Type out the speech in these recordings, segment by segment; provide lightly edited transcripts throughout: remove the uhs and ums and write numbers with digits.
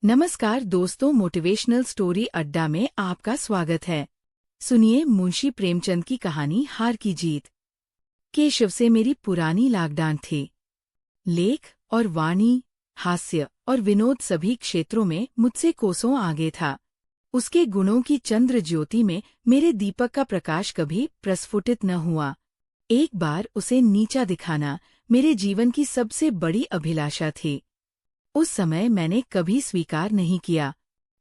नमस्कार दोस्तों, motivational story अड्डा में आपका स्वागत है। सुनिए मुंशी प्रेमचंद की कहानी हार की जीत। केशव से मेरी पुरानी लागडान थी। लेख और वाणी, हास्य और विनोद सभी क्षेत्रों में मुझसे कोसों आगे था। उसके गुणों की चंद्र ज्योति में मेरे दीपक का प्रकाश कभी प्रस्फुटित न हुआ। एक बार उसे नीचा दिखाना मेरे जीवन की सबसे बड़ी अभिलाषा थी। उस समय मैंने कभी स्वीकार नहीं किया।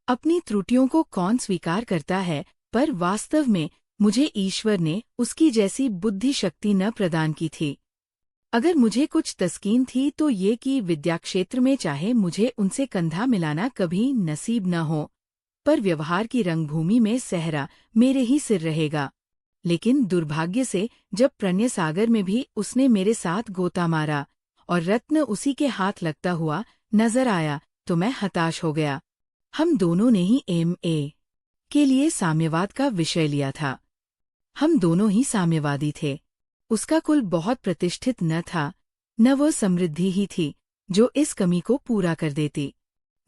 अपनी त्रुटियों को कौन स्वीकार करता है, पर वास्तव में मुझे ईश्वर ने उसकी जैसी बुद्धि शक्ति न प्रदान की थी। अगर मुझे कुछ तस्कीन थी तो ये कि विद्याक्षेत्र में चाहे मुझे उनसे कंधा मिलाना कभी नसीब न हो, पर व्यवहार की रंगभूमि में सहरा मेरे ही सिर रहेगा। लेकिन दुर्भाग्य से जब प्रणय सागर में भी उसने मेरे साथ गोता मारा और रत्न उसी के हाथ लगता हुआ नजर आया तो मैं हताश हो गया। हम दोनों ने ही एमए के लिए साम्यवाद का विषय लिया था। हम दोनों ही साम्यवादी थे। उसका कुल बहुत प्रतिष्ठित न था, न वह समृद्धि ही थी जो इस कमी को पूरा कर देती।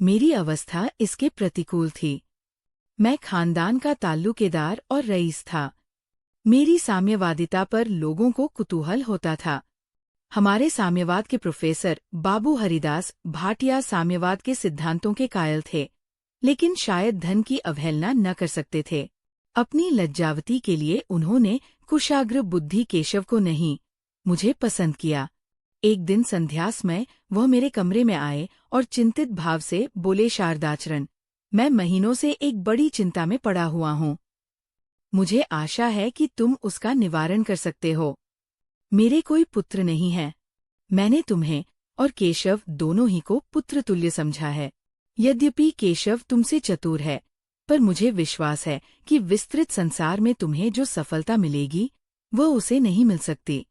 मेरी अवस्था इसके प्रतिकूल थी। मैं खानदान का ताल्लुकेदार और रईस था। मेरी साम्यवादिता पर लोगों को कुतूहल होता था। हमारे साम्यवाद के प्रोफेसर बाबू हरिदास भाटिया साम्यवाद के सिद्धांतों के कायल थे, लेकिन शायद धन की अवहेलना न कर सकते थे। अपनी लज्जावती के लिए उन्होंने कुशाग्र बुद्धि केशव को नहीं, मुझे पसंद किया। एक दिन संध्या समय वह मेरे कमरे में आए और चिंतित भाव से बोले, शारदाचरण, मैं महीनों से एक बड़ी चिंता में पड़ा हुआ हूँ। मुझे आशा है कि तुम उसका निवारण कर सकते हो। मेरे कोई पुत्र नहीं है। मैंने तुम्हें और केशव दोनों ही को पुत्र तुल्य समझा है। यद्यपि केशव तुमसे चतुर है, पर मुझे विश्वास है कि विस्तृत संसार में तुम्हें जो सफलता मिलेगी वह उसे नहीं मिल सकती।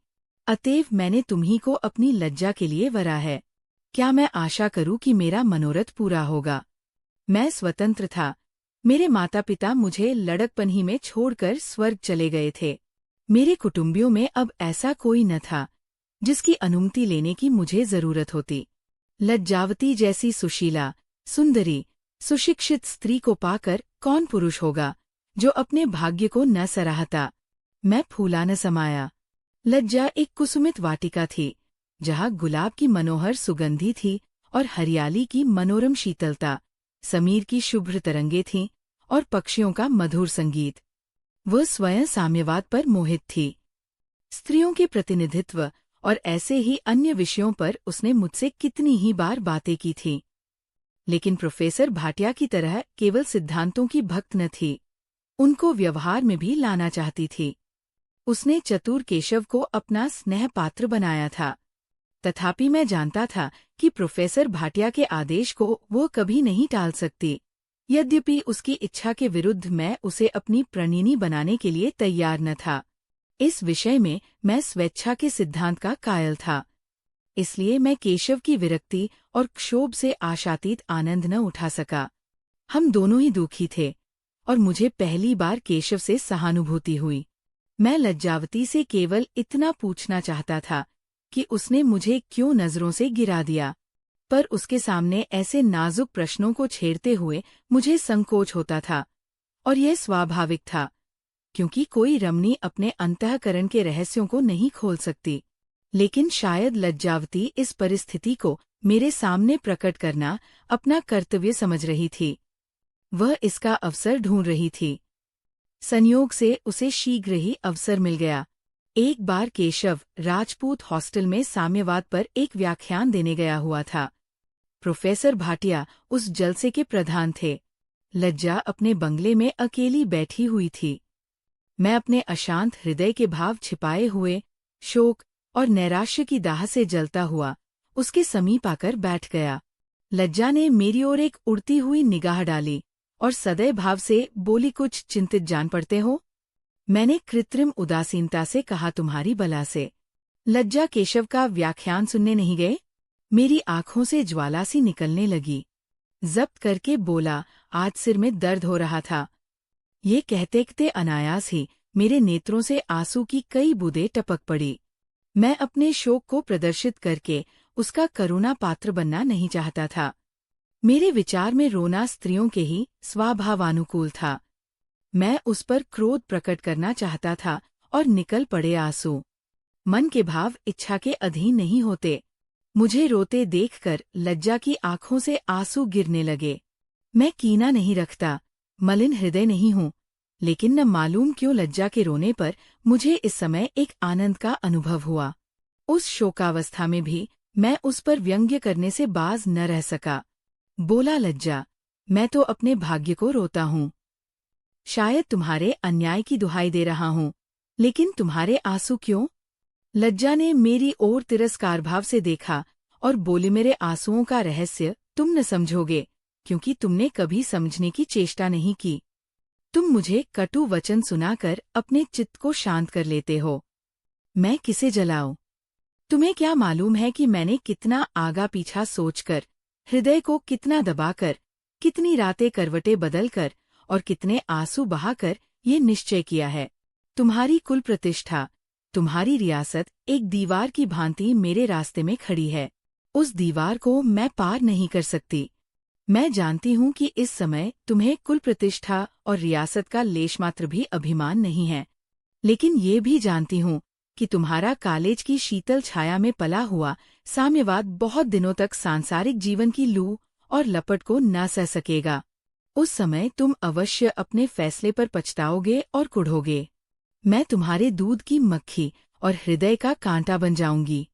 अतएव मैंने तुम्ही को अपनी लज्जा के लिए वरा है। क्या मैं आशा करूं कि मेरा मनोरथ पूरा होगा? मैं स्वतंत्र था। मेरे माता पिता मुझे लड़कपन ही में छोड़कर स्वर्ग चले गए थे। मेरे कुटुंबियों में अब ऐसा कोई न था जिसकी अनुमति लेने की मुझे जरूरत होती। लज्जावती जैसी सुशीला, सुंदरी, सुशिक्षित स्त्री को पाकर कौन पुरुष होगा जो अपने भाग्य को न सराहता? मैं फूला न समाया। लज्जा एक कुसुमित वाटिका थी, जहाँ गुलाब की मनोहर सुगंधी थी और हरियाली की मनोरम शीतलता, समीर की शुभ्र तरंगे थीं और पक्षियों का मधुर संगीत। वह स्वयं साम्यवाद पर मोहित थी। स्त्रियों के प्रतिनिधित्व और ऐसे ही अन्य विषयों पर उसने मुझसे कितनी ही बार बातें की थीं। लेकिन प्रोफेसर भाटिया की तरह केवल सिद्धांतों की भक्त न थी, उनको व्यवहार में भी लाना चाहती थी। उसने चतुर केशव को अपना स्नेह पात्र बनाया था। तथापि मैं जानता था कि प्रोफेसर भाटिया के आदेश को वो कभी नहीं टाल सकती। यद्यपि उसकी इच्छा के विरुद्ध मैं उसे अपनी प्रणिनी बनाने के लिए तैयार न था। इस विषय में मैं स्वेच्छा के सिद्धांत का कायल था। इसलिए मैं केशव की विरक्ति और क्षोभ से आशातीत आनंद न उठा सका। हम दोनों ही दुखी थे और मुझे पहली बार केशव से सहानुभूति हुई। मैं लज्जावती से केवल इतना पूछना चाहता था कि उसने मुझे क्यों नजरों से गिरा दिया, पर उसके सामने ऐसे नाजुक प्रश्नों को छेड़ते हुए मुझे संकोच होता था। और यह स्वाभाविक था, क्योंकि कोई रमणी अपने अंतःकरण के रहस्यों को नहीं खोल सकती। लेकिन शायद लज्जावती इस परिस्थिति को मेरे सामने प्रकट करना अपना कर्तव्य समझ रही थी। वह इसका अवसर ढूंढ रही थी। संयोग से उसे शीघ्र ही अवसर मिल गया। एक बार केशव राजपूत हॉस्टल में साम्यवाद पर एक व्याख्यान देने गया हुआ था। प्रोफेसर भाटिया उस जलसे के प्रधान थे। लज्जा अपने बंगले में अकेली बैठी हुई थी। मैं अपने अशांत हृदय के भाव छिपाए हुए, शोक और नैराश्य की दाह से जलता हुआ उसके समीप आकर बैठ गया। लज्जा ने मेरी ओर एक उड़ती हुई निगाह डाली और सदैव भाव से बोली, कुछ चिंतित जान पड़ते हो? मैंने कृत्रिम उदासीनता से कहा, तुम्हारी बला से। लज्जा केशव का व्याख्यान सुनने नहीं गए? मेरी आंखों से ज्वाला सी निकलने लगी। जब्त करके बोला, आज सिर में दर्द हो रहा था। ये कहते कहते अनायास ही मेरे नेत्रों से आंसू की कई बूंदें टपक पड़ी। मैं अपने शोक को प्रदर्शित करके उसका करुणा पात्र बनना नहीं चाहता था। मेरे विचार में रोना स्त्रियों के ही स्वभावानुकूल था। मैं उस पर क्रोध प्रकट करना चाहता था और निकल पड़े आंसू। मन के भाव इच्छा के अधीन नहीं होते। मुझे रोते देखकर लज्जा की आंखों से आंसू गिरने लगे। मैं कीना नहीं रखता, मलिन हृदय नहीं हूँ, लेकिन न मालूम क्यों लज्जा के रोने पर मुझे इस समय एक आनंद का अनुभव हुआ। उस शोकावस्था में भी मैं उस पर व्यंग्य करने से बाज न रह सका। बोला, लज्जा, मैं तो अपने भाग्य को रोता हूँ। शायद तुम्हारे अन्याय की दुहाई दे रहा हूँ, लेकिन तुम्हारे आंसू क्यों? लज्जा ने मेरी ओर तिरस्कार भाव से देखा और बोली, मेरे आंसुओं का रहस्य तुम न समझोगे, क्योंकि तुमने कभी समझने की चेष्टा नहीं की। तुम मुझे कटु वचन सुनाकर अपने चित्त को शांत कर लेते हो। मैं किसे जलाऊं? तुम्हें क्या मालूम है कि मैंने कितना आगा पीछा सोचकर, हृदय को कितना दबाकर, कितनी रातें करवटें बदलकर और कितने आंसू बहाकर ये निश्चय किया है। तुम्हारी कुल प्रतिष्ठा, तुम्हारी रियासत एक दीवार की भांति मेरे रास्ते में खड़ी है। उस दीवार को मैं पार नहीं कर सकती। मैं जानती हूँ कि इस समय तुम्हें कुल प्रतिष्ठा और रियासत का लेशमात्र भी अभिमान नहीं है, लेकिन ये भी जानती हूँ कि तुम्हारा कॉलेज की शीतल छाया में पला हुआ साम्यवाद बहुत दिनों तक सांसारिक जीवन की लू और लपट को न सह सकेगा। उस समय तुम अवश्य अपने फैसले पर पछताओगे और कुढ़ोगे। मैं तुम्हारे दूध की मक्खी और हृदय का कांटा बन जाऊंगी।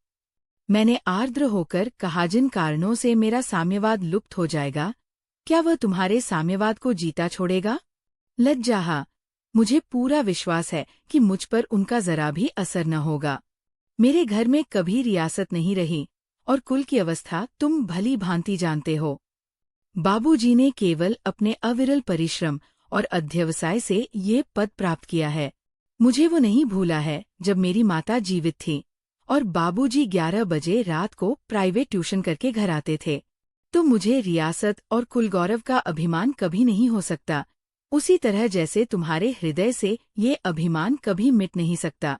मैंने आर्द्र होकर कहा, जिन कारणों से मेरा साम्यवाद लुप्त हो जाएगा, क्या वह तुम्हारे साम्यवाद को जीता छोड़ेगा? लज्जा, मुझे पूरा विश्वास है कि मुझ पर उनका जरा भी असर न होगा। मेरे घर में कभी रियासत नहीं रही और कुल की अवस्था तुम भली भांति जानते हो। बाबूजी ने केवल अपने अविरल परिश्रम और अध्यवसाय से ये पद प्राप्त किया है। मुझे वो नहीं भूला है जब मेरी माता जीवित थी और बाबूजी 11 बजे रात को प्राइवेट ट्यूशन करके घर आते थे। तो मुझे रियासत और कुल गौरव का अभिमान कभी नहीं हो सकता, उसी तरह जैसे तुम्हारे हृदय से ये अभिमान कभी मिट नहीं सकता।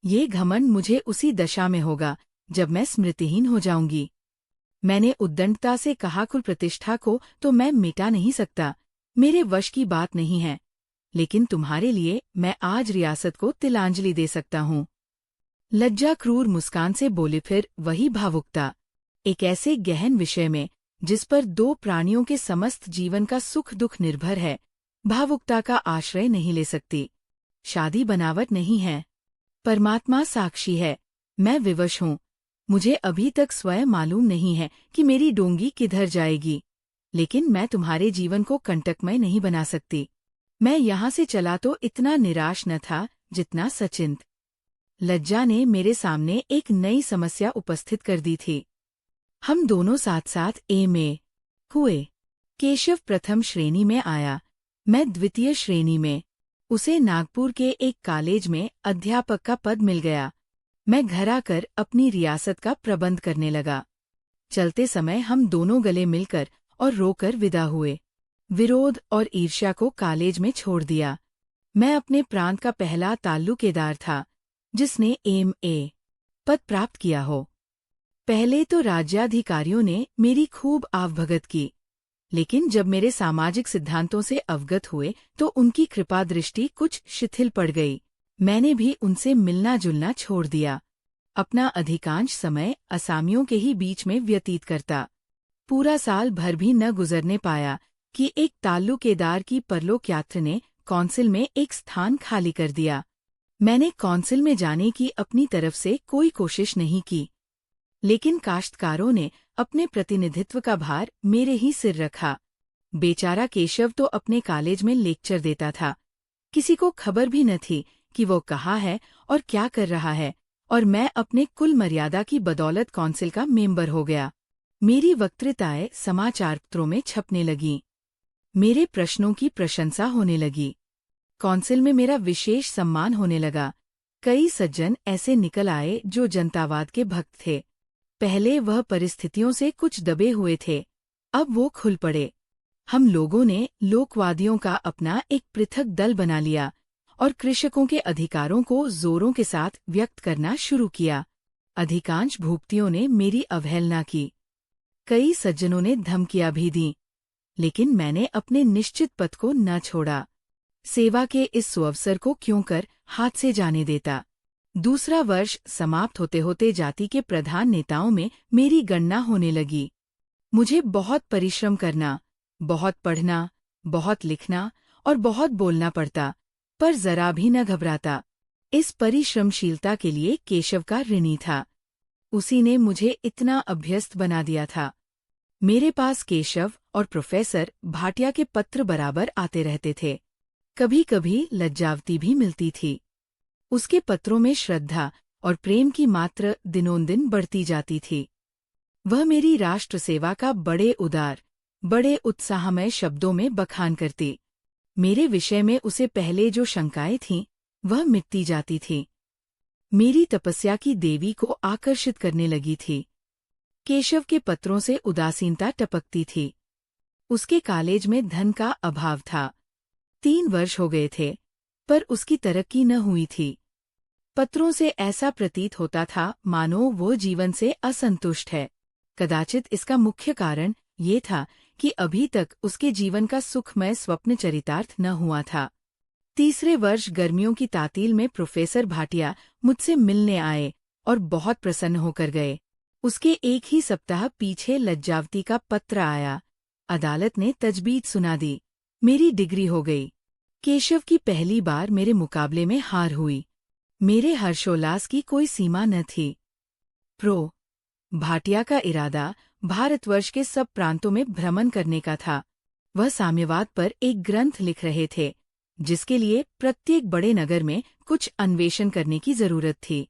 ये घमंड मुझे उसी दशा में होगा जब मैं स्मृतिहीन हो जाऊंगी। मैंने उद्दंडता से कहा, कुल प्रतिष्ठा को तो मैं मिटा नहीं सकता, मेरे वश की बात नहीं है, लेकिन तुम्हारे लिए मैं आज रियासत को तिलांजलि दे सकता हूँ। लज्जा क्रूर मुस्कान से बोली, फिर वही भावुकता, एक ऐसे गहन विषय में जिस पर दो प्राणियों के समस्त जीवन का सुख दुख निर्भर है, भावुकता का आश्रय नहीं ले सकती। शादी बनावट नहीं है, परमात्मा साक्षी है, मैं विवश हूँ। मुझे अभी तक स्वयं मालूम नहीं है कि मेरी डोंगी किधर जाएगी, लेकिन मैं तुम्हारे जीवन को कंटकमय नहीं बना सकती। मैं यहाँ से चला तो इतना निराश न था जितना सचिंत। लज्जा ने मेरे सामने एक नई समस्या उपस्थित कर दी थी। हम दोनों साथ साथ एमए हुए। केशव प्रथम श्रेणी में आया, मैं द्वितीय श्रेणी में। उसे नागपुर के एक कॉलेज में अध्यापक का पद मिल गया। मैं घर आकर अपनी रियासत का प्रबंध करने लगा। चलते समय हम दोनों गले मिलकर और रोकर विदा हुए। विरोध और ईर्ष्या को कॉलेज में छोड़ दिया। मैं अपने प्रांत का पहला ताल्लुकेदार था जिसने एमए पद प्राप्त किया हो। पहले तो राज्याधिकारियों ने मेरी खूब आवभगत की, लेकिन जब मेरे सामाजिक सिद्धांतों से अवगत हुए तो उनकी कृपा दृष्टि कुछ शिथिल पड़ गई। मैंने भी उनसे मिलना जुलना छोड़ दिया। अपना अधिकांश समय असामियों के ही बीच में व्यतीत करता। पूरा साल भर भी न गुजरने पाया कि एक ताल्लुकेदार की परलोक यात्रा ने कौंसिल में एक स्थान खाली कर दिया। मैंने कौंसिल में जाने की अपनी तरफ से कोई कोशिश नहीं की, लेकिन काश्तकारों ने अपने प्रतिनिधित्व का भार मेरे ही सिर रखा। बेचारा केशव तो अपने कॉलेज में लेक्चर देता था। किसी को खबर भी न थी कि वो कहाँ है और क्या कर रहा है, और मैं अपने कुल मर्यादा की बदौलत कौंसिल का मेंबर हो गया। मेरी वक्तृताएं समाचार पत्रों में छपने लगीं। मेरे प्रश्नों की प्रशंसा होने लगी। कौंसिल में मेरा विशेष सम्मान होने लगा। कई सज्जन ऐसे निकल आए जो जनतावाद के भक्त थे। पहले वह परिस्थितियों से कुछ दबे हुए थे, अब वो खुल पड़े। हम लोगों ने लोकवादियों का अपना एक पृथक दल बना लिया और कृषकों के अधिकारों को जोरों के साथ व्यक्त करना शुरू किया। अधिकांश भूपतियों ने मेरी अवहेलना की। कई सज्जनों ने धमकियां भी दीं, लेकिन मैंने अपने निश्चित पथ को न छोड़ा। सेवा के इस सुअवसर को क्यों कर हाथ से जाने देता। दूसरा वर्ष समाप्त होते होते जाति के प्रधान नेताओं में मेरी गणना होने लगी। मुझे बहुत परिश्रम करना, बहुत पढ़ना, बहुत लिखना और बहुत बोलना पड़ता, पर जरा भी न घबराता। इस परिश्रमशीलता के लिए केशव का ऋणी था। उसी ने मुझे इतना अभ्यस्त बना दिया था। मेरे पास केशव और प्रोफेसर भाटिया के पत्र बराबर आते रहते थे। कभी कभी लज्जावती भी मिलती थी। उसके पत्रों में श्रद्धा और प्रेम की मात्रा दिनोंदिन बढ़ती जाती थी। वह मेरी राष्ट्र सेवा का बड़े उदार, बड़े उत्साहमय शब्दों में बखान करती। मेरे विषय में उसे पहले जो शंकाएं थीं, वह मिटती जाती थी। मेरी तपस्या की देवी को आकर्षित करने लगी थी। केशव के पत्रों से उदासीनता टपकती थी। उसके कॉलेज में धन का अभाव था। 3 वर्ष हो गए थे, पर उसकी तरक्की न हुई थी। पत्रों से ऐसा प्रतीत होता था मानो वो जीवन से असंतुष्ट है। कदाचित इसका मुख्य कारण ये था कि अभी तक उसके जीवन का सुखमय स्वप्न चरितार्थ न हुआ था। तीसरे वर्ष गर्मियों की तातील में प्रोफेसर भाटिया मुझसे मिलने आए और बहुत प्रसन्न होकर गए। उसके एक ही सप्ताह पीछे लज्जावती का पत्र आया। अदालत ने तजबीज सुना दी। मेरी डिग्री हो गई। केशव की पहली बार मेरे मुकाबले में हार हुई। मेरे हर्षोल्लास की कोई सीमा न थी। प्रो भाटिया का इरादा भारतवर्ष के सब प्रांतों में भ्रमण करने का था। वह साम्यवाद पर एक ग्रंथ लिख रहे थे, जिसके लिए प्रत्येक बड़े नगर में कुछ अन्वेषण करने की जरूरत थी।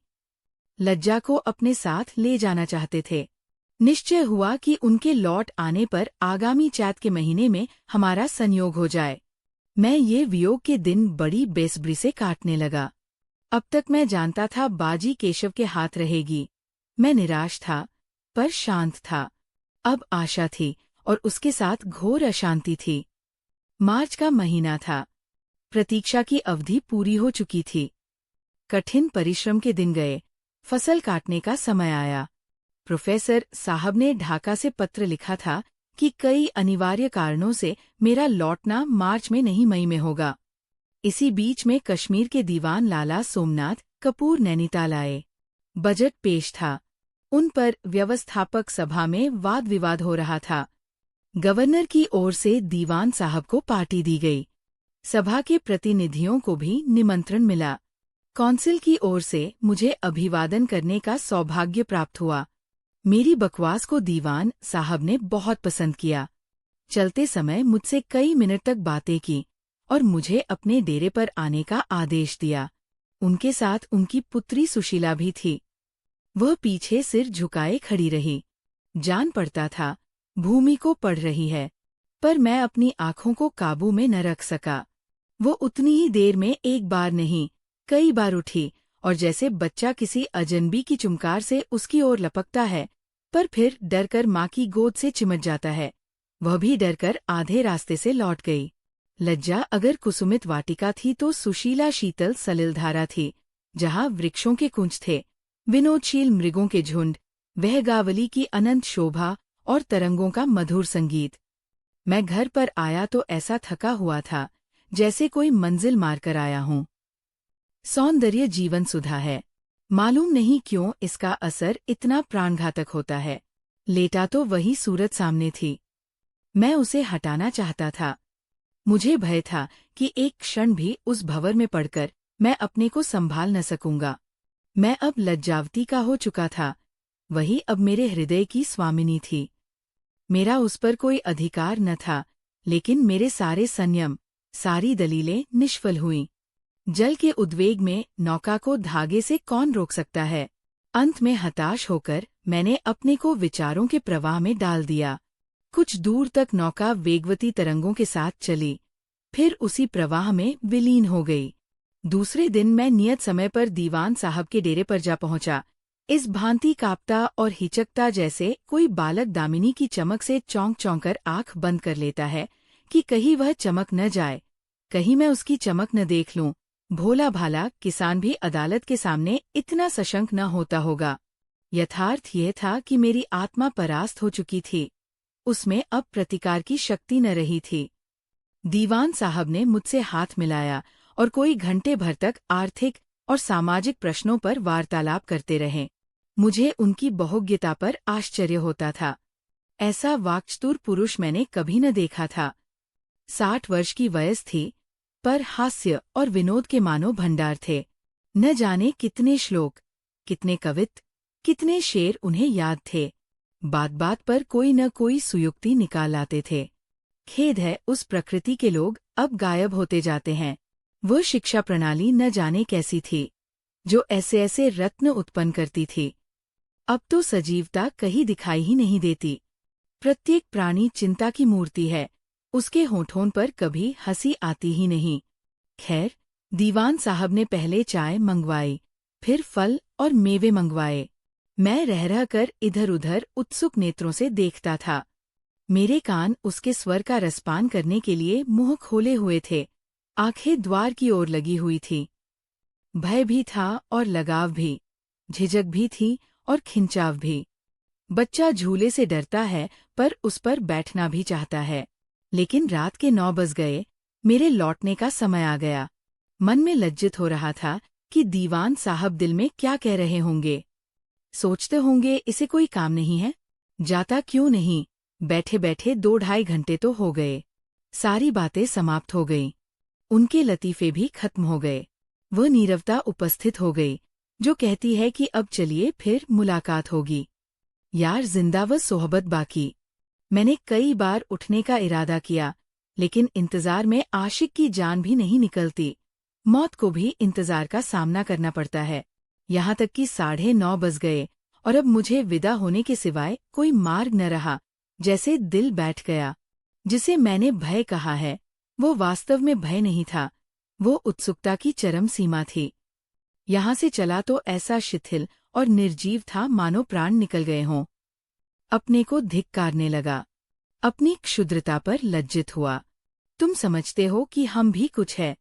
लज्जा को अपने साथ ले जाना चाहते थे। निश्चय हुआ कि उनके लौट आने पर आगामी चैत के महीने में हमारा संयोग हो जाए। मैं ये वियोग के दिन बड़ी बेसब्री से काटने लगा। अब तक मैं जानता था बाजी केशव के हाथ रहेगी। मैं निराश था, पर शांत था। अब आशा थी और उसके साथ घोर अशांति थी। मार्च का महीना था। प्रतीक्षा की अवधि पूरी हो चुकी थी। कठिन परिश्रम के दिन गए। फसल काटने का समय आया। प्रोफेसर साहब ने ढाका से पत्र लिखा था कि कई अनिवार्य कारणों से मेरा लौटना मार्च में नहीं मई में होगा। इसी बीच में कश्मीर के दीवान लाला सोमनाथ कपूर नैनीताल आए। बजट पेश था। उन पर व्यवस्थापक सभा में वाद विवाद हो रहा था। गवर्नर की ओर से दीवान साहब को पार्टी दी गई। सभा के प्रतिनिधियों को भी निमंत्रण मिला। कौंसिल की ओर से मुझे अभिवादन करने का सौभाग्य प्राप्त हुआ। मेरी बकवास को दीवान साहब ने बहुत पसंद किया। चलते समय मुझसे कई मिनट तक बातें की और मुझे अपने डेरे पर आने का आदेश दिया। उनके साथ उनकी पुत्री सुशीला भी थी। वह पीछे सिर झुकाए खड़ी रही। जान पड़ता था भूमि को पड़ रही है, पर मैं अपनी आंखों को काबू में न रख सका। वो उतनी ही देर में एक बार नहीं, कई बार उठी और जैसे बच्चा किसी अजनबी की चुमकार से उसकी ओर लपकता है, पर फिर डरकर माँ की गोद से चिमट जाता है, वह भी डरकर आधे रास्ते से लौट गई। लज्जा अगर कुसुमित वाटिका थी तो सुशीला शीतल सलिलधारा थी, जहाँ वृक्षों के कुंज थे, विनोदशील मृगों के झुंड, वहगावली की अनंत शोभा और तरंगों का मधुर संगीत। मैं घर पर आया तो ऐसा थका हुआ था जैसे कोई मंजिल मारकर आया हूँ। सौंदर्य जीवन सुधा है। मालूम नहीं क्यों इसका असर इतना प्राणघातक होता है। लेटा तो वही सूरत सामने थी। मैं उसे हटाना चाहता था। मुझे भय था कि एक क्षण भी उस भंवर में पड़कर मैं अपने को संभाल न सकूंगा। मैं अब लज्जावती का हो चुका था। वही अब मेरे हृदय की स्वामिनी थी। मेरा उस पर कोई अधिकार न था, लेकिन मेरे सारे संयम, सारी दलीलें निष्फल हुईं। जल के उद्वेग में नौका को धागे से कौन रोक सकता है। अंत में हताश होकर मैंने अपने को विचारों के प्रवाह में डाल दिया। कुछ दूर तक नौका वेगवती तरंगों के साथ चली, फिर उसी प्रवाह में विलीन हो गई। दूसरे दिन मैं नियत समय पर दीवान साहब के डेरे पर जा पहुंचा। इस भांति कांपता और हिचकता जैसे कोई बालक दामिनी की चमक से चौंक चौंक कर आंख बंद कर लेता है कि कहीं वह चमक न जाए, कहीं मैं उसकी चमक न देख लूं। भोला भाला किसान भी अदालत के सामने इतना सशंक न होता होगा। यथार्थ यह था कि मेरी आत्मा परास्त हो चुकी थी। उसमें अब प्रतिकार की शक्ति न रही थी। दीवान साहब ने मुझसे हाथ मिलाया और कोई घंटे भर तक आर्थिक और सामाजिक प्रश्नों पर वार्तालाप करते रहे। मुझे उनकी बहुज्ञता पर आश्चर्य होता था। ऐसा वाक्चतुर पुरुष मैंने कभी न देखा था। 60 वर्ष की वयस थी, पर हास्य और विनोद के मानो भंडार थे। न जाने कितने श्लोक, कितने कवित्त, कितने शेर उन्हें याद थे। बात बात पर कोई न कोई सुयुक्ति निकाल लाते थे। खेद है, उस प्रकृति के लोग अब गायब होते जाते हैं। वह शिक्षा प्रणाली न जाने कैसी थी, जो ऐसे ऐसे रत्न उत्पन्न करती थी। अब तो सजीवता कहीं दिखाई ही नहीं देती। प्रत्येक प्राणी चिंता की मूर्ति है, उसके होठों पर कभी हंसी आती ही नहीं। खैर, दीवान साहब ने पहले चाय मंगवाई, फिर फल और मेवे मंगवाए। मैं रह रह कर इधर उधर उत्सुक नेत्रों से देखता था। मेरे कान उसके स्वर का रसपान करने के लिए मुंह खोले हुए थे। आंखें द्वार की ओर लगी हुई थी। भय भी था और लगाव भी, झिझक भी थी और खिंचाव भी। बच्चा झूले से डरता है, पर उस पर बैठना भी चाहता है। लेकिन रात के 9 बज गए, मेरे लौटने का समय आ गया। मन में लज्जित हो रहा था कि दीवान साहब दिल में क्या कह रहे होंगे। सोचते होंगे इसे कोई काम नहीं है, जाता क्यों नहीं। बैठे बैठे 2-2.5 घंटे तो हो गए। सारी बातें समाप्त हो गईं। उनके लतीफे भी खत्म हो गए। वह नीरवता उपस्थित हो गई, जो कहती है कि अब चलिए फिर मुलाकात होगी। यार, जिंदा व सोहबत बाकी। मैंने कई बार उठने का इरादा किया, लेकिन इंतजार में आशिक की जान भी नहीं निकलती। मौत को भी इंतजार का सामना करना पड़ता है। यहाँ तक कि 9:30 बज गए और अब मुझे विदा होने के सिवाय कोई मार्ग न रहा। जैसे दिल बैठ गया। जिसे मैंने भय कहा है, वो वास्तव में भय नहीं था, वो उत्सुकता की चरम सीमा थी। यहाँ से चला तो ऐसा शिथिल और निर्जीव था मानो प्राण निकल गए हों। अपने को धिक्कारने लगा, अपनी क्षुद्रता पर लज्जित हुआ। तुम समझते हो कि हम भी कुछ है।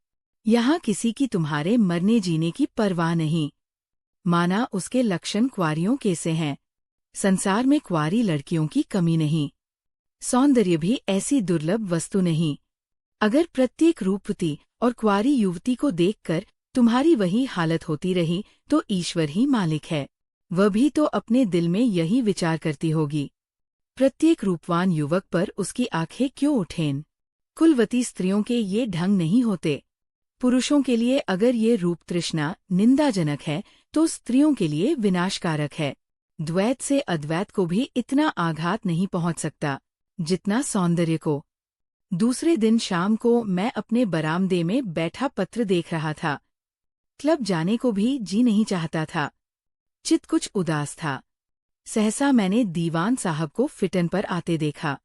यहाँ किसी की तुम्हारे मरने जीने की परवाह नहीं। माना उसके लक्षण क्वारियों के से हैं। संसार में क्वारी लड़कियों की कमी नहीं। सौंदर्य भी ऐसी दुर्लभ वस्तु नहीं। अगर प्रत्येक रूपवती और क्वारी युवती को देखकर तुम्हारी वही हालत होती रही, तो ईश्वर ही मालिक है। वह भी तो अपने दिल में यही विचार करती होगी। प्रत्येक रूपवान युवक पर उसकी आंखें क्यों उठें? कुलवती स्त्रियों के ये ढंग नहीं होते। पुरुषों के लिए अगर ये रूप तृष्णा निंदाजनक है, तो स्त्रियों के लिए विनाशकारक है। द्वैत से अद्वैत को भी इतना आघात नहीं पहुंच सकता, जितना सौंदर्य को। दूसरे दिन शाम को मैं अपने बरामदे में बैठा पत्र देख रहा था। क्लब जाने को भी जी नहीं चाहता था। चित्त कुछ उदास था। सहसा मैंने दीवान साहब को फिटन पर आते देखा।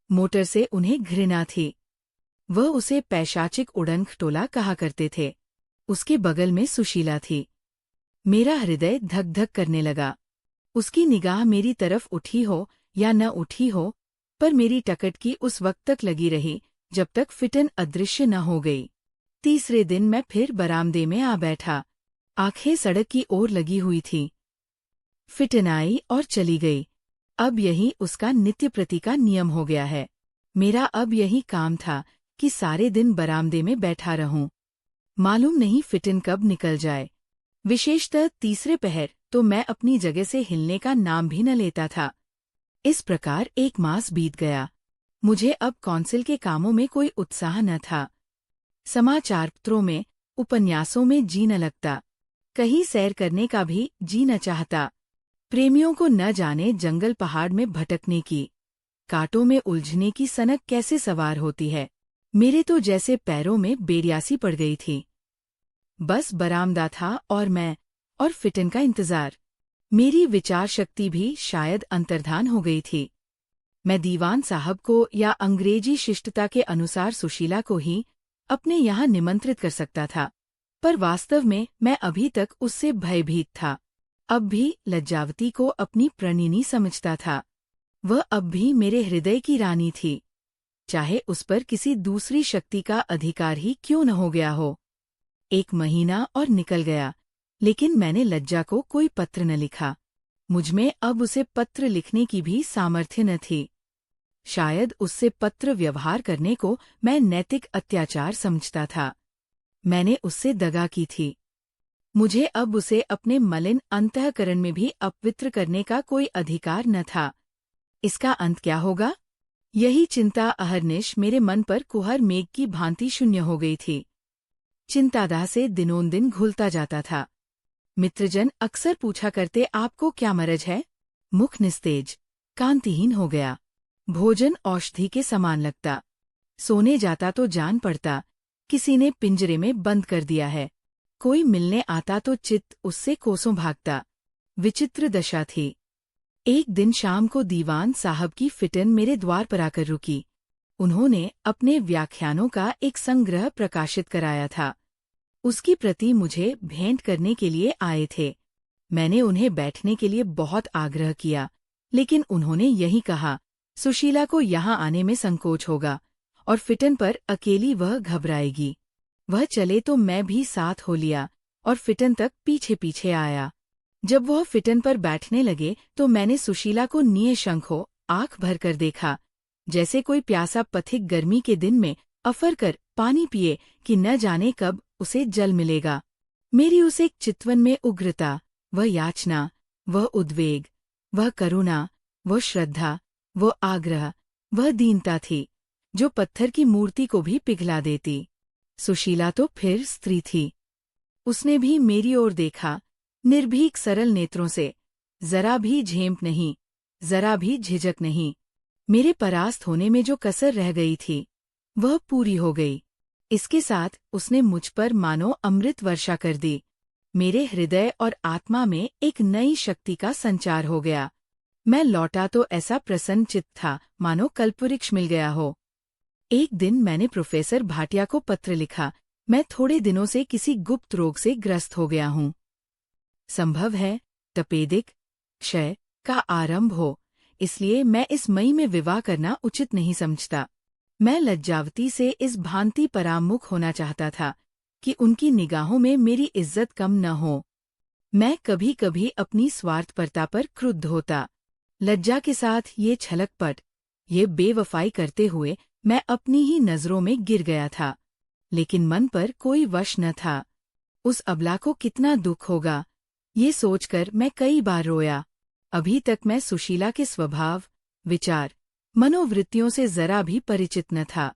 मोटर से उन्हें घृणा थी। वह उसे पैशाचिक उड़न खटोला कहा करते थे। उसके बगल में सुशीला थी। मेरा हृदय धक धक करने लगा। उसकी निगाह मेरी तरफ उठी हो या न उठी हो, पर मेरी टकट की उस वक्त तक लगी रही जब तक फिटन अदृश्य न हो गई। तीसरे दिन मैं फिर बरामदे में आ बैठा। आंखें सड़क की ओर लगी हुई थी। फिटन आई और चली गई। अब यही उसका नित्य प्रति का नियम हो गया है। मेरा अब यही काम था कि सारे दिन बरामदे में बैठा रहूं। मालूम नहीं फिटन कब निकल जाए। विशेषतः तीसरे पहर तो मैं अपनी जगह से हिलने का नाम भी न लेता था। इस प्रकार 1 मास बीत गया। मुझे अब कौंसिल के कामों में कोई उत्साह न था। समाचार पत्रों में, उपन्यासों में जी न लगता। कहीं सैर करने का भी जी न चाहता। प्रेमियों को न जाने जंगल पहाड़ में भटकने की, कांटों में उलझने की सनक कैसे सवार होती है। मेरे तो जैसे पैरों में बेरियासी पड़ गई थी। बस बरामदा था और मैं, और फिटन का इंतजार। मेरी विचार शक्ति भी शायद अंतर्धान हो गई थी। मैं दीवान साहब को या अंग्रेजी शिष्टता के अनुसार सुशीला को ही अपने यहाँ निमंत्रित कर सकता था, पर वास्तव में मैं अभी तक उससे भयभीत था। अब भी लज्जावती को अपनी प्रणिनी समझता था। वह अब भी मेरे हृदय की रानी थी, चाहे उस पर किसी दूसरी शक्ति का अधिकार ही क्यों न हो गया हो। 1 महीना और निकल गया, लेकिन मैंने लज्जा को कोई पत्र न लिखा। मुझमें अब उसे पत्र लिखने की भी सामर्थ्य न थी। शायद उससे पत्र व्यवहार करने को मैं नैतिक अत्याचार समझता था। मैंने उससे दगा की थी। मुझे अब उसे अपने मलिन अंतःकरण में भी अपवित्र करने का कोई अधिकार न था। इसका अंत क्या होगा? यही चिंता अहर्निश मेरे मन पर कुहर मेघ की भांति शून्य हो गई थी। चिंतादाह से दिनोंदिन घुलता जाता था। मित्रजन अक्सर पूछा करते, आपको क्या मरज है? मुख निस्तेज, कांतिहीन हो गया। भोजन औषधि के समान लगता। सोने जाता तो जान पड़ता किसी ने पिंजरे में बंद कर दिया है। कोई मिलने आता तो चित्त उससे कोसों भागता। विचित्र दशा थी। एक दिन शाम को दीवान साहब की फिटन मेरे द्वार पर आकर रुकी। उन्होंने अपने व्याख्यानों का एक संग्रह प्रकाशित कराया था। उसकी प्रति मुझे भेंट करने के लिए आए थे। मैंने उन्हें बैठने के लिए बहुत आग्रह किया, लेकिन उन्होंने यही कहा, सुशीला को यहाँ आने में संकोच होगा और फिटन पर अकेली वह घबराएगी। वह चले तो मैं भी साथ हो लिया और फिटन तक पीछे पीछे आया। जब वह फिटन पर बैठने लगे तो मैंने सुशीला को निःशंको आंख भरकर देखा, जैसे कोई प्यासा पथिक गर्मी के दिन में अफर कर पानी पिए कि न जाने कब उसे जल मिलेगा। मेरी उस एक चितवन में उग्रता, वह याचना, वह उद्वेग, वह करुणा, वह श्रद्धा, वह आग्रह, वह दीनता थी जो पत्थर की मूर्ति को भी पिघला देती। सुशीला तो फिर स्त्री थी। उसने भी मेरी ओर देखा, निर्भीक सरल नेत्रों से। जरा भी झेंप नहीं, जरा भी झिझक नहीं। मेरे परास्त होने में जो कसर रह गई थी वह पूरी हो गई। इसके साथ उसने मुझ पर मानो अमृत वर्षा कर दी। मेरे हृदय और आत्मा में एक नई शक्ति का संचार हो गया। मैं लौटा तो ऐसा प्रसन्न चित्त था मानो कल्पवृक्ष मिल गया हो। एक दिन मैंने प्रोफेसर भाटिया को पत्र लिखा, मैं थोड़े दिनों से किसी गुप्त रोग से ग्रस्त हो गया हूँ। संभव है तपेदिक क्षय का आरंभ हो, इसलिए मैं इस मई में विवाह करना उचित नहीं समझता। मैं लज्जावती से इस भांति परामुख होना चाहता था कि उनकी निगाहों में मेरी इज्जत कम न हो। मैं कभी कभी अपनी स्वार्थपरता पर क्रुद्ध होता। लज्जा के साथ ये छलकपट, ये बेवफाई करते हुए मैं अपनी ही नजरों में गिर गया था, लेकिन मन पर कोई वश न था। उस अबला को कितना दुख होगा, ये सोचकर मैं कई बार रोया। अभी तक मैं सुशीला के स्वभाव, विचार, मनोवृत्तियों से जरा भी परिचित न था।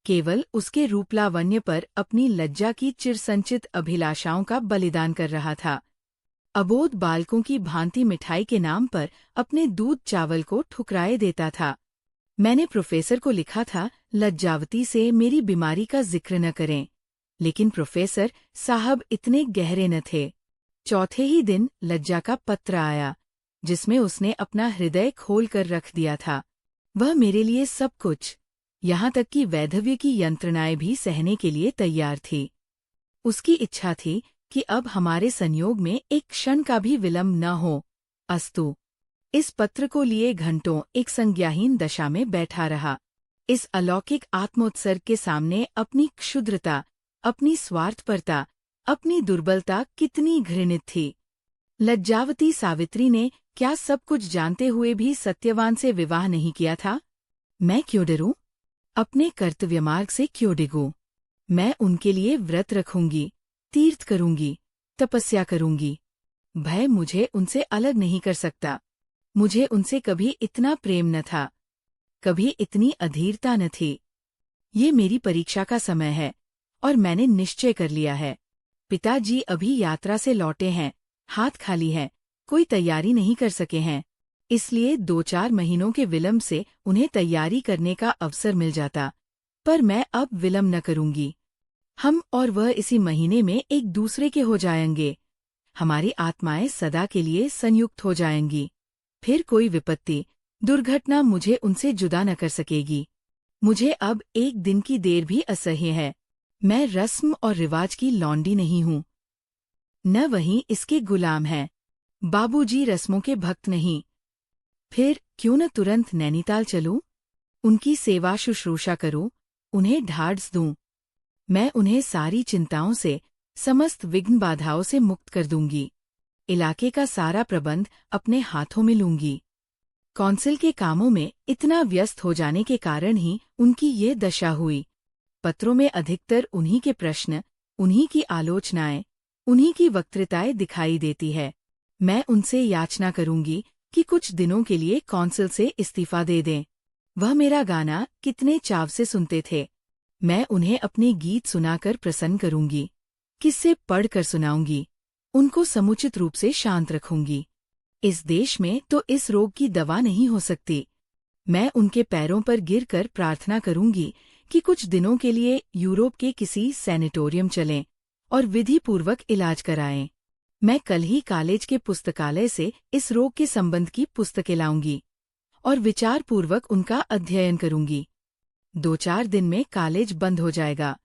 केवल उसके रूपलावण्य पर अपनी लज्जा की चिरसंचित अभिलाषाओं का बलिदान कर रहा था। अबोध बालकों की भांति मिठाई के नाम पर अपने दूध चावल को ठुकराए देता था। मैंने प्रोफेसर को लिखा था, लज्जावती से मेरी बीमारी का जिक्र न करें, लेकिन प्रोफेसर साहब इतने गहरे न थे। चौथे ही दिन लज्जा का पत्र आया, जिसमें उसने अपना हृदय खोल कर रख दिया था। वह मेरे लिए सब कुछ, यहाँ तक कि वैधव्य की यंत्रणाएं भी सहने के लिए तैयार थी। उसकी इच्छा थी कि अब हमारे संयोग में एक क्षण का भी विलंब न हो। अस्तु। इस पत्र को लिए घंटों एक संज्ञाहीन दशा में बैठा रहा। इस अलौकिक आत्मोत्सर्ग के सामने अपनी क्षुद्रता, अपनी स्वार्थपरता, अपनी दुर्बलता कितनी घृणित थी। लज्जावती सावित्री ने क्या सब कुछ जानते हुए भी सत्यवान से विवाह नहीं किया था? मैं क्यों डरूं? अपने कर्तव्यमार्ग से क्यों डिगूं? मैं उनके लिए व्रत रखूंगी, तीर्थ करूंगी, तपस्या करूंगी। भय मुझे उनसे अलग नहीं कर सकता। मुझे उनसे कभी इतना प्रेम न था, कभी इतनी अधीरता न थी। ये मेरी परीक्षा का समय है और मैंने निश्चय कर लिया है। पिताजी अभी यात्रा से लौटे हैं, हाथ खाली है, कोई तैयारी नहीं कर सके हैं, इसलिए 2-4 महीनों के विलंब से उन्हें तैयारी करने का अवसर मिल जाता। पर मैं अब विलंब न करूंगी। हम और वह इसी महीने में एक दूसरे के हो जाएंगे। हमारी आत्माएं सदा के लिए संयुक्त हो जाएंगी। फिर कोई विपत्ति, दुर्घटना मुझे उनसे जुदा न कर सकेगी। मुझे अब एक दिन की देर भी असह्य है। मैं रस्म और रिवाज की लौंडी नहीं हूँ, न वही इसके गुलाम है। बाबूजी रस्मों के भक्त नहीं। फिर क्यों न तुरंत नैनीताल चलूं? उनकी सेवा शुश्रूषा करूं, उन्हें ढाढ़स दूं। मैं उन्हें सारी चिंताओं से, समस्त विघ्न बाधाओं से मुक्त कर दूंगी। इलाके का सारा प्रबंध अपने हाथों में लूंगी। कौंसिल के कामों में इतना व्यस्त हो जाने के कारण ही उनकी ये दशा हुई। पत्रों में अधिकतर उन्हीं के प्रश्न, उन्हीं की आलोचनाएं, उन्हीं की वक्तृताएं दिखाई देती है। मैं उनसे याचना करूंगी कि कुछ दिनों के लिए कौंसिल से इस्तीफा दे दें। वह मेरा गाना कितने चाव से सुनते थे। मैं उन्हें अपने गीत सुनाकर प्रसन्न करूंगी, किस्से पढ़कर सुनाऊंगी, उनको समुचित रूप से शांत रखूंगी। इस देश में तो इस रोग की दवा नहीं हो सकती। मैं उनके पैरों पर गिरकर प्रार्थना करूंगी कि कुछ दिनों के लिए यूरोप के किसी सैनिटोरियम चलें और विधिपूर्वक इलाज कराएं। मैं कल ही कॉलेज के पुस्तकालय से इस रोग के संबंध की पुस्तकें लाऊंगी और विचारपूर्वक उनका अध्ययन करूंगी। 2-4 दिन में कॉलेज बंद हो जाएगा।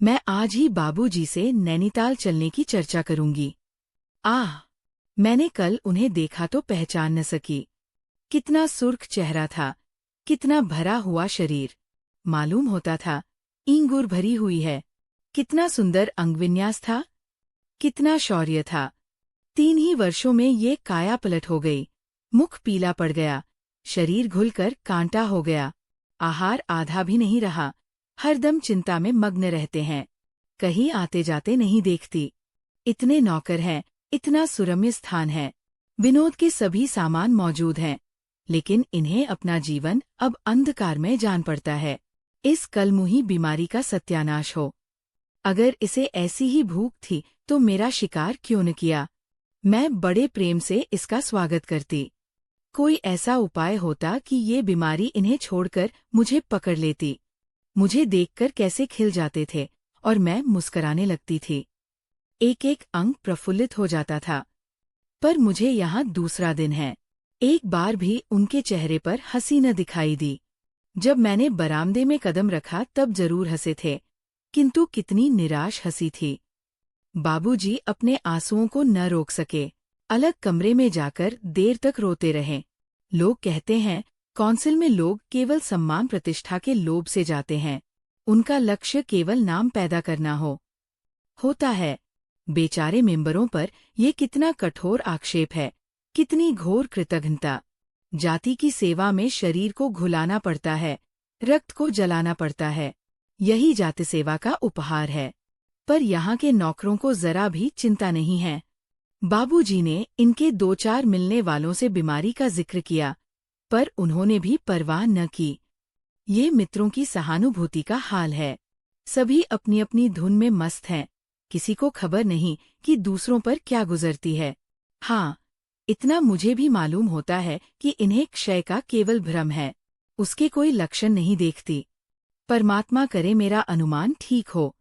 मैं आज ही बाबूजी से नैनीताल चलने की चर्चा करूंगी। आह! मैंने कल उन्हें देखा तो पहचान न सकी। कितना सुर्ख चेहरा था, कितना भरा हुआ शरीर। मालूम होता था ईंगुर भरी हुई है। कितना सुंदर अंगविन्यास था, कितना शौर्य था। 3 ही वर्षों में ये काया पलट हो गई। मुख पीला पड़ गया, शरीर घुलकर कांटा हो गया। आहार आधा भी नहीं रहा। हरदम चिंता में मग्न रहते हैं। कहीं आते जाते नहीं देखती। इतने नौकर हैं, इतना सुरम्य स्थान है, विनोद के सभी सामान मौजूद हैं, लेकिन इन्हें अपना जीवन अब अंधकार में जान पड़ता है। इस कलमुही बीमारी का सत्यानाश हो। अगर इसे ऐसी ही भूख थी तो मेरा शिकार क्यों न किया। मैं बड़े प्रेम से इसका स्वागत करती। कोई ऐसा उपाय होता कि ये बीमारी इन्हें छोड़कर मुझे पकड़ लेती। मुझे देखकर कैसे खिल जाते थे और मैं मुस्कराने लगती थी। एक एक अंग प्रफुल्लित हो जाता था। पर मुझे यहाँ दूसरा दिन है। एक बार भी उनके चेहरे पर हंसी न दिखाई दी। जब मैंने बरामदे में कदम रखा तब जरूर हंसे थे, किंतु कितनी निराश हंसी थी। बाबूजी अपने आंसुओं को न रोक सके। अलग कमरे में जाकर देर तक रोते रहे। लोग कहते हैं कौंसिल में लोग केवल सम्मान प्रतिष्ठा के लोभ से जाते हैं। उनका लक्ष्य केवल नाम पैदा करना होता है। बेचारे मेंबरों पर ये कितना कठोर आक्षेप है, कितनी घोर कृतघ्नता। जाति की सेवा में शरीर को घुलाना पड़ता है, रक्त को जलाना पड़ता है। यही जाति सेवा का उपहार है। पर यहाँ के नौकरों को जरा भी चिंता नहीं है। बाबूजी ने इनके 2-4 मिलने वालों से बीमारी का जिक्र किया, पर उन्होंने भी परवाह न की। ये मित्रों की सहानुभूति का हाल है। सभी अपनी अपनी धुन में मस्त हैं। किसी को खबर नहीं कि दूसरों पर क्या गुजरती है। हाँ, इतना मुझे भी मालूम होता है कि इन्हें क्षय का केवल भ्रम है। उसके कोई लक्षण नहीं देखती। परमात्मा करे मेरा अनुमान ठीक हो।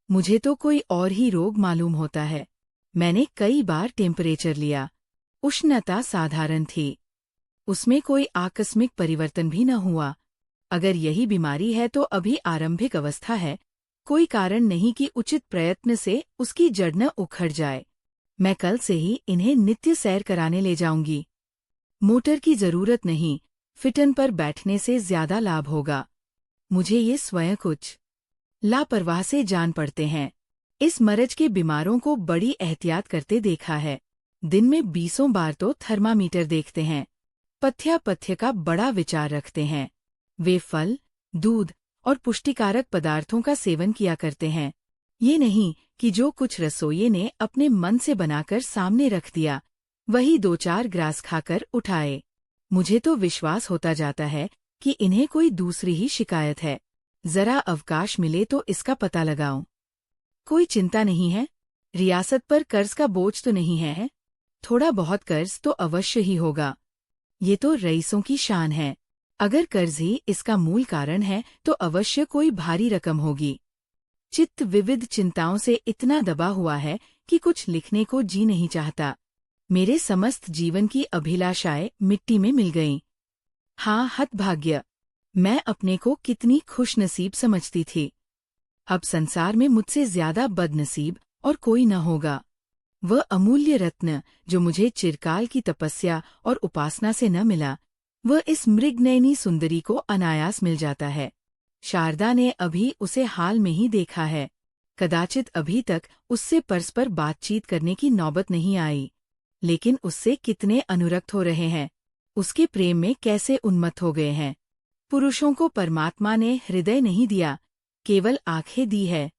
मुझे तो कोई और ही रोग मालूम होता है। मैंने कई बार टेम्परेचर लिया। उष्णता साधारण थी। उसमें कोई आकस्मिक परिवर्तन भी न हुआ। अगर यही बीमारी है तो अभी आरंभिक अवस्था है। कोई कारण नहीं कि उचित प्रयत्न से उसकी जड़ न उखड़ जाए। मैं कल से ही इन्हें नित्य सैर कराने ले जाऊंगी। मोटर की जरूरत नहीं, फिटन पर बैठने से ज्यादा लाभ होगा। मुझे ये स्वयं कुछ लापरवाह से जान पड़ते हैं। इस मरज के बीमारों को बड़ी एहतियात करते देखा है। दिन में 20 बार तो थर्मामीटर देखते हैं। पथ्य का बड़ा विचार रखते हैं। वे फल, दूध और पुष्टिकारक पदार्थों का सेवन किया करते हैं। ये नहीं कि जो कुछ रसोइये ने अपने मन से बनाकर सामने रख दिया, वही 2-4 ग्रास खाकर उठाए। मुझे तो विश्वास होता जाता है कि इन्हें कोई दूसरी ही शिकायत है। जरा अवकाश मिले तो इसका पता लगाऊं। कोई चिंता नहीं है। रियासत पर कर्ज का बोझ तो नहीं है। थोड़ा बहुत कर्ज तो अवश्य ही होगा। ये तो रईसों की शान है। अगर कर्ज ही इसका मूल कारण है तो अवश्य कोई भारी रकम होगी। चित्त विविध चिंताओं से इतना दबा हुआ है कि कुछ लिखने को जी नहीं चाहता। मेरे समस्त जीवन की अभिलाषाएं मिट्टी में मिल गईं। हाँ, हतभाग्य। मैं अपने को कितनी खुशनसीब समझती थी। अब संसार में मुझसे ज्यादा बदनसीब और कोई न होगा। वह अमूल्य रत्न जो मुझे चिरकाल की तपस्या और उपासना से न मिला, वह इस मृगनयनी सुंदरी को अनायास मिल जाता है। शारदा ने अभी उसे हाल में ही देखा है। कदाचित अभी तक उससे परस्पर बातचीत करने की नौबत नहीं आई। लेकिन उससे कितने अनुरक्त हो रहे हैं, उसके प्रेम में कैसे उन्मत्त हो गए हैं। पुरुषों को परमात्मा ने हृदय नहीं दिया, केवल आंखें दी है।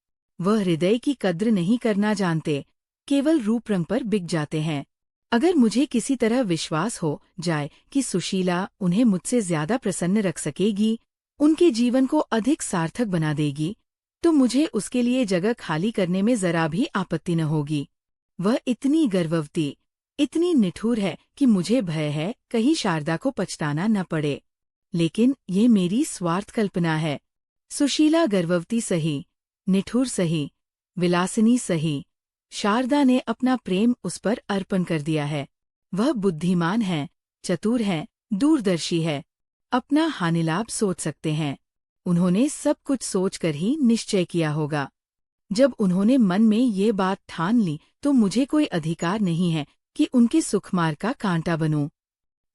वह हृदय की कद्र नहीं करना जानते, केवल रूप रंग पर बिक जाते हैं। अगर मुझे किसी तरह विश्वास हो जाए कि सुशीला उन्हें मुझसे ज्यादा प्रसन्न रख सकेगी, उनके जीवन को अधिक सार्थक बना देगी, तो मुझे उसके लिए जगह खाली करने में जरा भी आपत्ति न होगी। वह इतनी गर्भवती, इतनी निठुर है कि मुझे भय है कहीं शारदा को पछताना न पड़े। लेकिन ये मेरी स्वार्थ कल्पना है। सुशीला गर्भवती सही, निठुर सही, विलासिनी सही, शारदा ने अपना प्रेम उस पर अर्पण कर दिया है। वह बुद्धिमान है, चतुर है, दूरदर्शी है, अपना हानिलाभ सोच सकते हैं। उन्होंने सब कुछ सोचकर ही निश्चय किया होगा। जब उन्होंने मन में ये बात ठान ली तो मुझे कोई अधिकार नहीं है कि उनके सुखमार्ग का कांटा बनूं।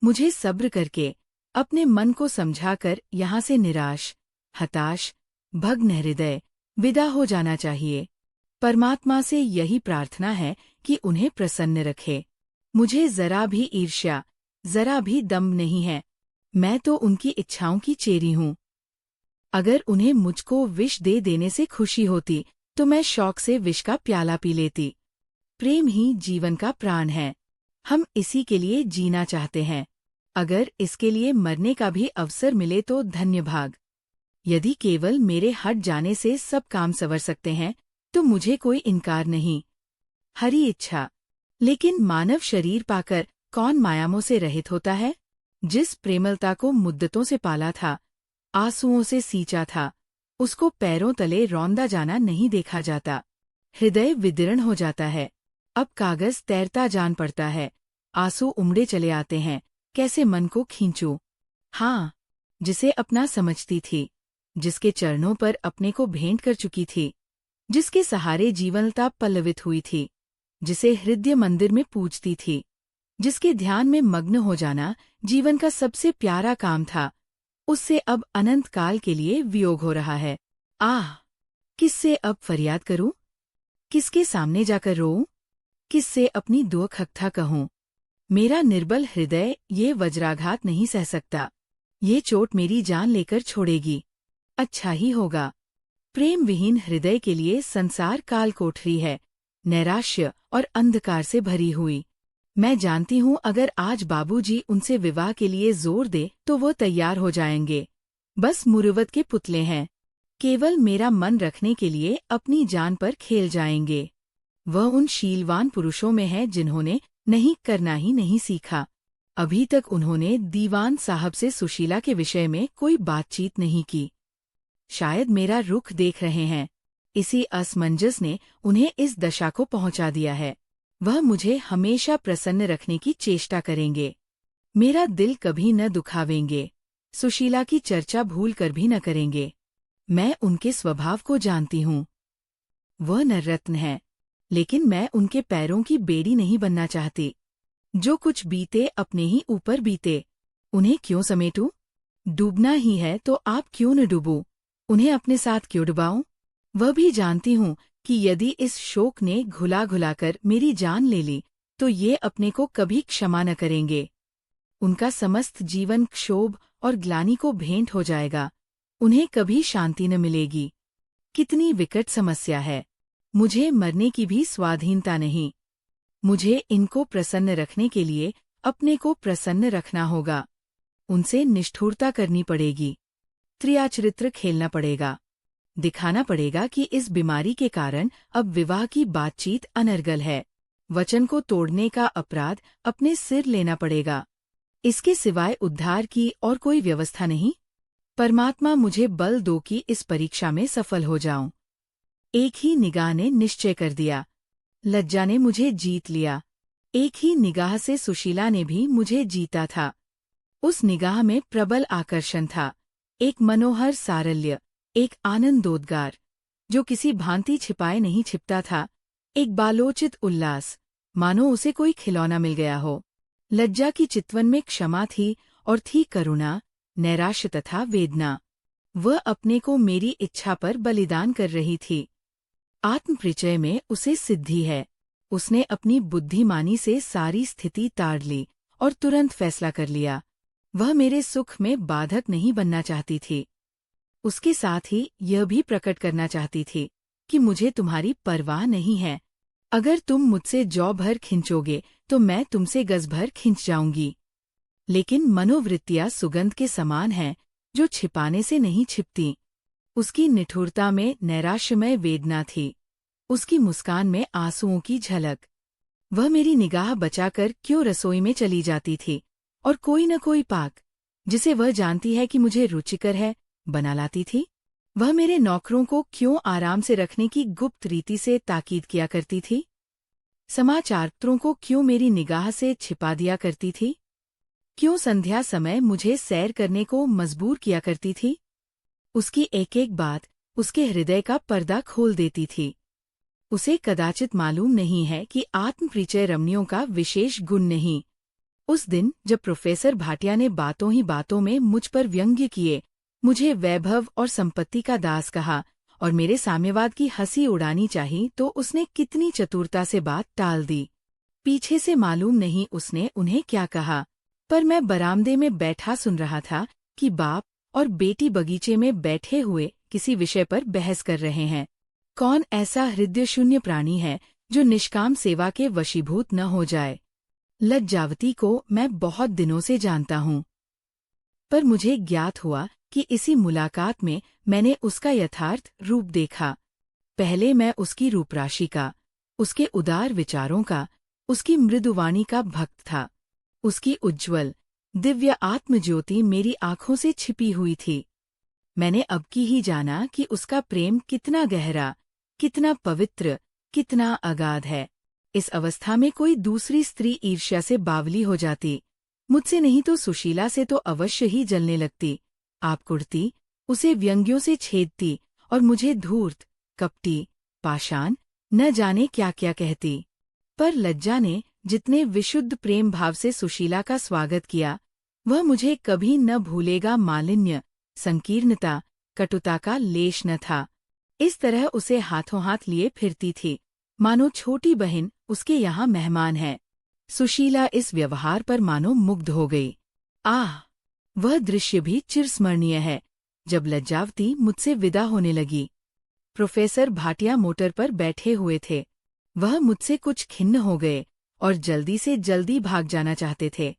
मुझे सब्र करके, अपने मन को समझाकर यहाँ से निराश, हताश, भग्न हृदय विदा हो जाना चाहिए। परमात्मा से यही प्रार्थना है कि उन्हें प्रसन्न रखे। मुझे जरा भी ईर्ष्या, जरा भी दम्भ नहीं है। मैं तो उनकी इच्छाओं की चेरी हूँ। अगर उन्हें मुझको विष दे देने से खुशी होती तो मैं शौक से विष का प्याला पी लेती। प्रेम ही जीवन का प्राण है। हम इसी के लिए जीना चाहते हैं। अगर इसके लिए मरने का भी अवसर मिले तो धन्य भाग। यदि केवल मेरे हट जाने से सब काम संवर सकते हैं तो मुझे कोई इनकार नहीं। हरी इच्छा। लेकिन मानव शरीर पाकर कौन मायामों से रहित होता है? जिस प्रेमलता को मुद्दतों से पाला था, आंसुओं से सींचा था, उसको पैरों तले रौंदा जाना नहीं देखा जाता। हृदय विदीर्ण हो जाता है। अब कागज तैरता जान पड़ता है। आंसू उमड़े चले आते हैं। कैसे मन को खींचूं? हाँ, जिसे अपना समझती थी, जिसके चरणों पर अपने को भेंट कर चुकी थी, जिसके सहारे जीवनता पल्लवित हुई थी, जिसे हृदय मंदिर में पूजती थी, जिसके ध्यान में मग्न हो जाना जीवन का सबसे प्यारा काम था, उससे अब अनंत काल के लिए वियोग हो रहा है। आह! किससे अब फरियाद करूं? किसके सामने जाकर रोऊं? किससे अपनी दुख हकथा कहूं? मेरा निर्बल हृदय ये वज्राघात नहीं सह सकता। ये चोट मेरी जान लेकर छोड़ेगी। अच्छा ही होगा। प्रेम विहीन हृदय के लिए संसार काल कोठरी है, नैराश्य और अंधकार से भरी हुई। मैं जानती हूँ अगर आज बाबूजी उनसे विवाह के लिए जोर दे तो वो तैयार हो जाएंगे। बस मुरुवत के पुतले हैं, केवल मेरा मन रखने के लिए अपनी जान पर खेल जाएंगे। वह उन शीलवान पुरुषों में है जिन्होंने नहीं करना ही नहीं सीखा। अभी तक उन्होंने दीवान साहब से सुशीला के विषय में कोई बातचीत नहीं की। शायद मेरा रुख देख रहे हैं। इसी असमंजस ने उन्हें इस दशा को पहुंचा दिया है। वह मुझे हमेशा प्रसन्न रखने की चेष्टा करेंगे। मेरा दिल कभी न दुखावेंगे। सुशीला की चर्चा भूल कर भी न करेंगे। मैं उनके स्वभाव को जानती हूँ। वह नररत्न है, लेकिन मैं उनके पैरों की बेड़ी नहीं बनना चाहती। जो कुछ बीते अपने ही ऊपर बीते। उन्हें क्यों समेटूं? डूबना ही है तो आप क्यों न डूबूं? उन्हें अपने साथ क्यों डुबाऊं? वह भी जानती हूँ कि यदि इस शोक ने घुला घुलाकर मेरी जान ले ली तो ये अपने को कभी क्षमा न करेंगे। उनका समस्त जीवन क्षोभ और ग्लानि को भेंट हो जाएगा। उन्हें कभी शांति न मिलेगी। कितनी विकट समस्या है। मुझे मरने की भी स्वाधीनता नहीं। मुझे इनको प्रसन्न रखने के लिए अपने को प्रसन्न रखना होगा। उनसे निष्ठुरता करनी पड़ेगी। त्रियाचरित्र खेलना पड़ेगा। दिखाना पड़ेगा कि इस बीमारी के कारण अब विवाह की बातचीत अनर्गल है। वचन को तोड़ने का अपराध अपने सिर लेना पड़ेगा। इसके सिवाय उद्धार की और कोई व्यवस्था नहीं। परमात्मा मुझे बल दो कि इस परीक्षा में सफल हो जाऊं। एक ही निगाह ने निश्चय कर दिया। लज्जा ने मुझे जीत लिया। एक ही निगाह से सुशीला ने भी मुझे जीता था। उस निगाह में प्रबल आकर्षण था, एक मनोहर सारल्य, एक आनंदोद्गार, जो किसी भांति छिपाए नहीं छिपता था, एक बालोचित उल्लास, मानो उसे कोई खिलौना मिल गया हो। लज्जा की चितवन में क्षमा थी और थी करुणा, नैराश्य तथा वेदना। वह अपने को मेरी इच्छा पर बलिदान कर रही थी। आत्मपरिचय में उसे सिद्धि है। उसने अपनी बुद्धिमानी से सारी स्थिति ताड़ ली और तुरंत फैसला कर लिया। वह मेरे सुख में बाधक नहीं बनना चाहती थी। उसके साथ ही यह भी प्रकट करना चाहती थी कि मुझे तुम्हारी परवाह नहीं है। अगर तुम मुझसे जौ भर खिंचोगे तो मैं तुमसे गज भर खिंच जाऊंगी। लेकिन मनोवृत्तियां सुगंध के समान हैं, जो छिपाने से नहीं छिपती। उसकी निठुरता में नैराश्यमय वेदना थी, उसकी मुस्कान में आंसुओं की झलक। वह मेरी निगाह बचाकर क्यों रसोई में चली जाती थी और कोई न कोई पाक, जिसे वह जानती है कि मुझे रुचिकर है, बना लाती थी। वह मेरे नौकरों को क्यों आराम से रखने की गुप्त रीति से ताकीद किया करती थी। समाचार पत्रों को क्यों मेरी निगाह से छिपा दिया करती थी। क्यों संध्या समय मुझे सैर करने को मजबूर किया करती थी। उसकी एक एक बात उसके हृदय का पर्दा खोल देती थी। उसे कदाचित मालूम नहीं है कि आत्मपरिचय रमणियों का विशेष गुण नहीं। उस दिन जब प्रोफेसर भाटिया ने बातों ही बातों में मुझ पर व्यंग्य किए, मुझे वैभव और संपत्ति का दास कहा और मेरे साम्यवाद की हंसी उड़ानी चाही, तो उसने कितनी चतुरता से बात टाल दी। पीछे से मालूम नहीं उसने उन्हें क्या कहा, पर मैं बरामदे में बैठा सुन रहा था कि बाप और बेटी बगीचे में बैठे हुए किसी विषय पर बहस कर रहे हैं। कौन ऐसा हृदयशून्य प्राणी है जो निष्काम सेवा के वशीभूत न हो जाए। लज्जावती को मैं बहुत दिनों से जानता हूँ, पर मुझे ज्ञात हुआ कि इसी मुलाकात में मैंने उसका यथार्थ रूप देखा। पहले मैं उसकी रूपराशि का, उसके उदार विचारों का, उसकी मृदुवाणी का भक्त था। उसकी उज्ज्वल दिव्य आत्मज्योति मेरी आंखों से छिपी हुई थी। मैंने अब की ही जाना कि उसका प्रेम कितना गहरा, कितना पवित्र, कितना अगाध है। इस अवस्था में कोई दूसरी स्त्री ईर्ष्या से बावली हो जाती, मुझसे नहीं तो सुशीला से तो अवश्य ही जलने लगती। आप कुड़ती, उसे व्यंग्यों से छेदती और मुझे धूर्त, कपटी, पाषाण, न जाने क्या क्या कहती। पर लज्जा ने जितने विशुद्ध प्रेम भाव से सुशीला का स्वागत किया, वह मुझे कभी न भूलेगा। मालिन्य, संकीर्णता, कटुता का लेश न था। इस तरह उसे हाथों हाथ लिए फिरती थी, मानो छोटी बहन उसके यहाँ मेहमान है। सुशीला इस व्यवहार पर मानो मुग्ध हो गई। आह! वह दृश्य भी चिरस्मरणीय है, जब लज्जावती मुझसे विदा होने लगी। प्रोफेसर भाटिया मोटर पर बैठे हुए थे। वह मुझसे कुछ खिन्न हो गए और जल्दी से जल्दी भाग जाना चाहते थे।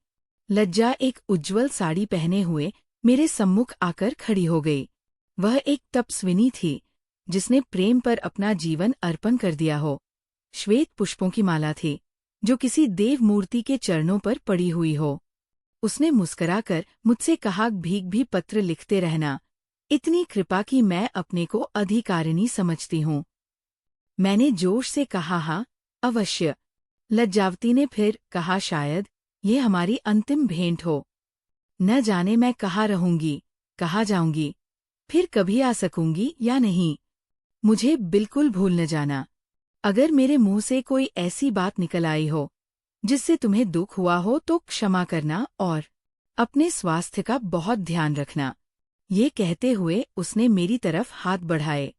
लज्जा एक उज्ज्वल साड़ी पहने हुए मेरे सम्मुख आकर खड़ी हो गई। वह एक तपस्विनी थी, जिसने प्रेम पर अपना जीवन अर्पण कर दिया हो। श्वेत पुष्पों की माला थी, जो किसी देव मूर्ति के चरणों पर पड़ी हुई हो। उसने मुस्कुराकर मुझसे कहा, भीख भी पत्र लिखते रहना। इतनी कृपा की मैं अपने को अधिकारिणी समझती हूँ। मैंने जोश से कहा, हाँ अवश्य। लज्जावती ने फिर कहा, शायद ये हमारी अंतिम भेंट हो। न जाने मैं कहाँ रहूंगी, कहाँ जाऊंगी, फिर कभी आ सकूंगी या नहीं। मुझे बिल्कुल भूल न जाना। अगर मेरे मुंह से कोई ऐसी बात निकल आई हो जिससे तुम्हें दुख हुआ हो तो क्षमा करना और अपने स्वास्थ्य का बहुत ध्यान रखना। ये कहते हुए उसने मेरी तरफ हाथ बढ़ाए।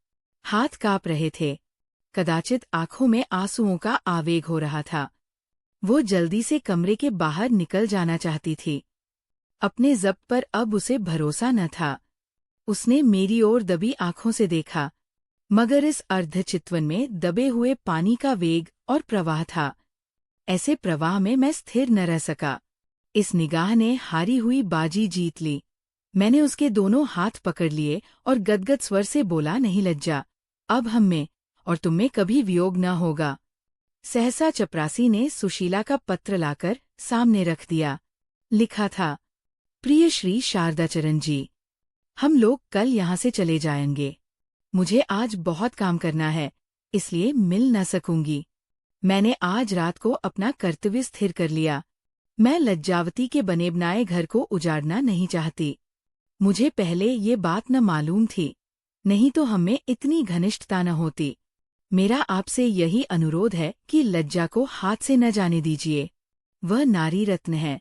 हाथ कांप रहे थे, कदाचित आंखों में आंसुओं का आवेग हो रहा था। वो जल्दी से कमरे के बाहर निकल जाना चाहती थी। अपने ज़ब्त पर अब उसे भरोसा न था। उसने मेरी ओर दबी आंखों से देखा, मगर इस अर्धचितवन में दबे हुए पानी का वेग और प्रवाह था। ऐसे प्रवाह में मैं स्थिर न रह सका। इस निगाह ने हारी हुई बाजी जीत ली। मैंने उसके दोनों हाथ पकड़ लिए और गदगद स्वर से बोला, नहीं लज्जा, अब हम में और तुम में कभी वियोग न होगा। सहसा चपरासी ने सुशीला का पत्र लाकर सामने रख दिया। लिखा था, प्रिय श्री शारदाचरण जी, हम लोग कल यहाँ से चले जाएंगे। मुझे आज बहुत काम करना है, इसलिए मिल न सकूंगी। मैंने आज रात को अपना कर्तव्य स्थिर कर लिया। मैं लज्जावती के बने बनाए घर को उजाड़ना नहीं चाहती। मुझे पहले ये बात न मालूम थी, नहीं तो हमें इतनी घनिष्ठता न होती। मेरा आपसे यही अनुरोध है कि लज्जा को हाथ से न जाने दीजिए। वह नारी रत्न है।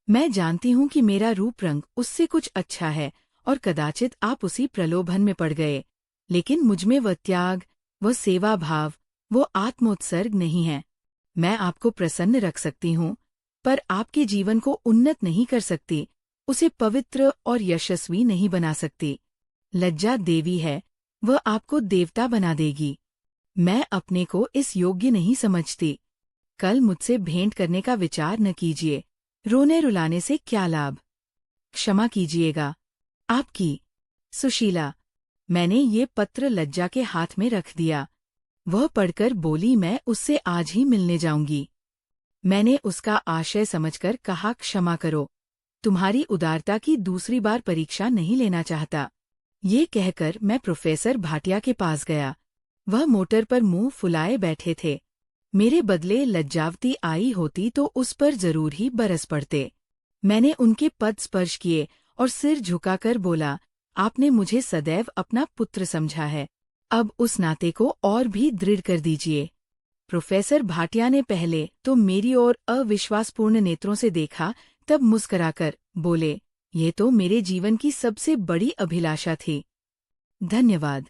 मैं जानती हूँ कि मेरा रूप रंग उससे कुछ अच्छा है और कदाचित आप उसी प्रलोभन में पड़ गए, लेकिन मुझमें वह त्याग, वह सेवा भाव, वो आत्मोत्सर्ग नहीं है। मैं आपको प्रसन्न रख सकती हूँ, पर आपके जीवन को उन्नत नहीं कर सकती, उसे पवित्र और यशस्वी नहीं बना सकती। लज्जा देवी है, वह आपको देवता बना देगी। मैं अपने को इस योग्य नहीं समझती। कल मुझसे भेंट करने का विचार न कीजिए, रोने रुलाने से क्या लाभ। क्षमा कीजिएगा। आपकी सुशीला। मैंने ये पत्र लज्जा के हाथ में रख दिया। वह पढ़कर बोली, मैं उससे आज ही मिलने जाऊंगी। मैंने उसका आशय समझकर कहा, क्षमा करो, तुम्हारी उदारता की दूसरी बार परीक्षा नहीं लेना चाहता। ये कहकर मैं प्रोफेसर भाटिया के पास गया। वह मोटर पर मुंह फुलाए बैठे थे। मेरे बदले लज्जावती आई होती तो उस पर जरूर ही बरस पड़ते। मैंने उनके पद स्पर्श किए और सिर झुकाकर बोला, आपने मुझे सदैव अपना पुत्र समझा है, अब उस नाते को और भी दृढ़ कर दीजिए। प्रोफेसर भाटिया ने पहले तो मेरी ओर अविश्वासपूर्ण नेत्रों से देखा, तब मुस्कराकर बोले, ये तो मेरे जीवन की सबसे बड़ी अभिलाषा थी। धन्यवाद।